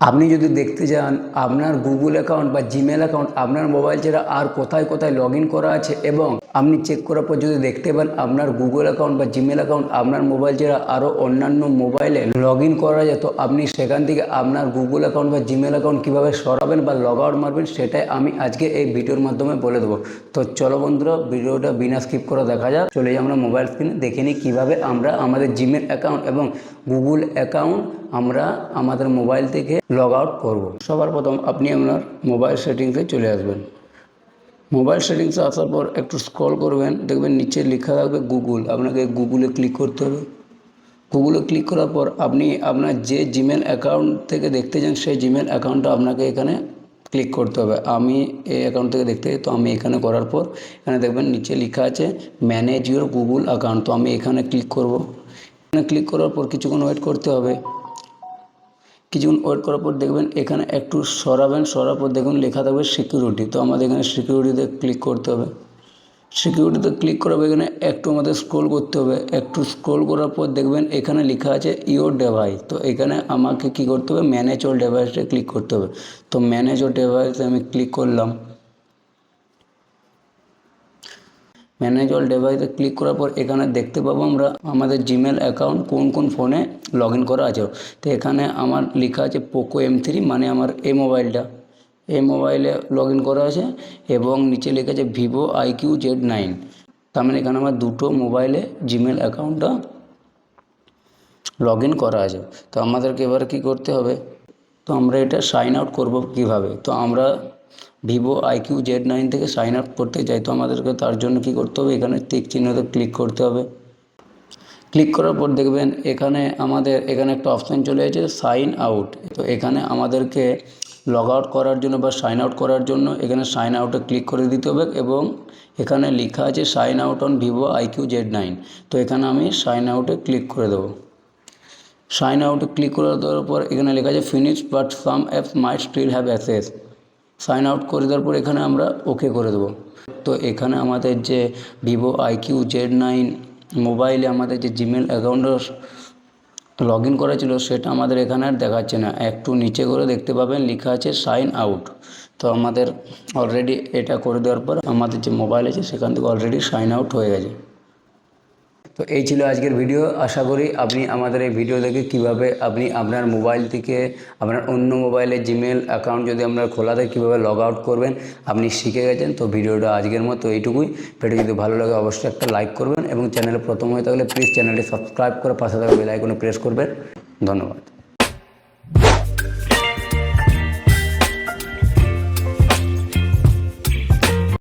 আপনি যদি দেখতে চান আপনার গুগল অ্যাকাউন্ট বা জিমেল অ্যাকাউন্ট আপনার মোবাইল ছাড়া আর কোথায় কোথায় লগ ইন করা আছে এবং আপনি চেক করার পর যদি দেখতে পান আপনার গুগল অ্যাকাউন্ট বা জিমেল অ্যাকাউন্ট আপনার মোবাইল ছাড়া আরও অন্যান্য মোবাইলে লগ ইন করা যায়, তো আপনি সেখান থেকে আপনার গুগল অ্যাকাউন্ট বা জিমেল অ্যাকাউন্ট কীভাবে সরাবেন বা লগ আউট মারবেন সেটাই আমি আজকে এই ভিডিওর মাধ্যমে বলে দেবো। তো চলো বন্ধুরা, ভিডিওটা বিনা স্কিপ করে দেখা যাক। চলে যাই আমরা মোবাইল স্ক্রিনে, দেখে নিই কীভাবে আমরা আমাদের জিমেল অ্যাকাউন্ট এবং গুগল অ্যাকাউন্ট আমরা আমাদের মোবাইল থেকে লগ আউট করব। সবার প্রথম আপনি আপনার মোবাইল সেটিংসে চলে আসবেন। মোবাইল সেটিংসে আসার পর একটু স্ক্রল করবেন, দেখবেন নিচে লেখা থাকবে গুগল। আপনাকে গুগলে ক্লিক করতে হবে। গুগলে ক্লিক করার পর আপনি আপনার যে জিমেল অ্যাকাউন্ট থেকে দেখতে চান সেই জিমেল অ্যাকাউন্টটা আপনাকে এখানে ক্লিক করতে হবে। আমি এই অ্যাকাউন্ট থেকে দেখতে চাই, তো আমি এখানে করার পর এখানে দেখবেন নিচে লেখা আছে ম্যানেজ ইউর গুগল অ্যাকাউন্ট। তো আমি এখানে ক্লিক করব। এখানে ক্লিক করার পর কিছুক্ষণ ওয়েট করতে হবে। কিছুক্ষণ ওয়েট করার পর দেখবেন এখানে একটু সরাবেন, সরার পর দেখুন লেখা থাকবে সিকিউরিটি। তো আমাদের এখানে সিকিউরিটিতে ক্লিক করতে হবে। সিকিউরিটিতে ক্লিক করার পর এখানে একটু আমাদের স্ক্রল করতে হবে। একটু স্ক্রল করার পর দেখবেন এখানে লেখা আছে ইওর ডিভাইস। তো এখানে আমাকে কি করতে হবে, ম্যানেজ অল ডিভাইসে ক্লিক করতে হবে। তো ম্যানেজ অল ডিভাইসে আমি ক্লিক করলাম। ম্যানেজ অল ডিভাইসে ক্লিক করার পর এখানে দেখতে পাবো আমরা আমাদের জিমেল অ্যাকাউন্ট কোন কোন ফোনে লগ ইন করা আছে। তো এখানে আমার লেখা আছে পোকো M3, মানে আমার এই মোবাইলটা, এই মোবাইলে লগ ইন করা আছে এবং নিচে লেখা আছে ভিভো IQ-Z9। তার মানে এখানে আমার দুটো মোবাইলে জিমেল অ্যাকাউন্টটা লগ ইন করা আছে। তো আমাদেরকে এবার কি করতে হবে, তো আমরা এটা সাইন আউট করব কিভাবে। তো আমরা ভিভো IQ-Z9 থেকে সাইন আউট করতে চাই, তো আমাদেরকে তার জন্য কি করতে হবে, এখানে টিক চিহ্নতে ক্লিক করতে হবে। ক্লিক করার পর দেখবেন এখানে একটা অপশান চলে এসেছে সাইন আউট। তো এখানে আমাদেরকে লগ আউট করার জন্য বা সাইন আউট করার জন্য এখানে সাইন আউটে ক্লিক করে দিতে হবে এবং এখানে লেখা আছে sign out on Vivo IQ-Z9। তো এখানে আমি সাইন আউটে ক্লিক করে দেবো। সাইন আউটে ক্লিক করে দেওয়ার পর এখানে লেখা আছে finish but some apps might still have access. Sign out করে দেওয়ার পর এখানে আমরা ওকে করে দেবো। তো এখানে আমাদের যে ভিভো IQ-Z9 মোবাইলে আমাদের যে জিমেল অ্যাকাউন্টে লগ ইন করা ছিল সেটা আমাদের এখানে আর দেখাচ্ছে না। একটু নিচে করে দেখতে পাবেন লেখা আছে সাইন আউট। তো আমাদের অলরেডি এটা করে দেওয়ার পর আমাদের যে মোবাইল আছে সেখান থেকে অলরেডি সাইন আউট হয়ে গেছে। তো এই ছিল আজকের ভিডিও। আশা করি আপনি আমাদের এই ভিডিও দেখে কীভাবে আপনি আপনার মোবাইল থেকে আপনার অন্য মোবাইলে জিমেল অ্যাকাউন্ট যদি আপনার খোলা থাকে কীভাবে লগ আউট করবেন আপনি শিখে গেছেন। তো ভিডিওটা আজকের মতো এইটুকুই। ভিডিও যদি ভালো লাগে অবশ্যই একটা লাইক করবেন এবং চ্যানেলে প্রথম হয়ে থাকলে প্লিজ চ্যানেলটি সাবস্ক্রাইব করে পাশে থাকা বেল আইকনে প্রেস করবেন। ধন্যবাদ।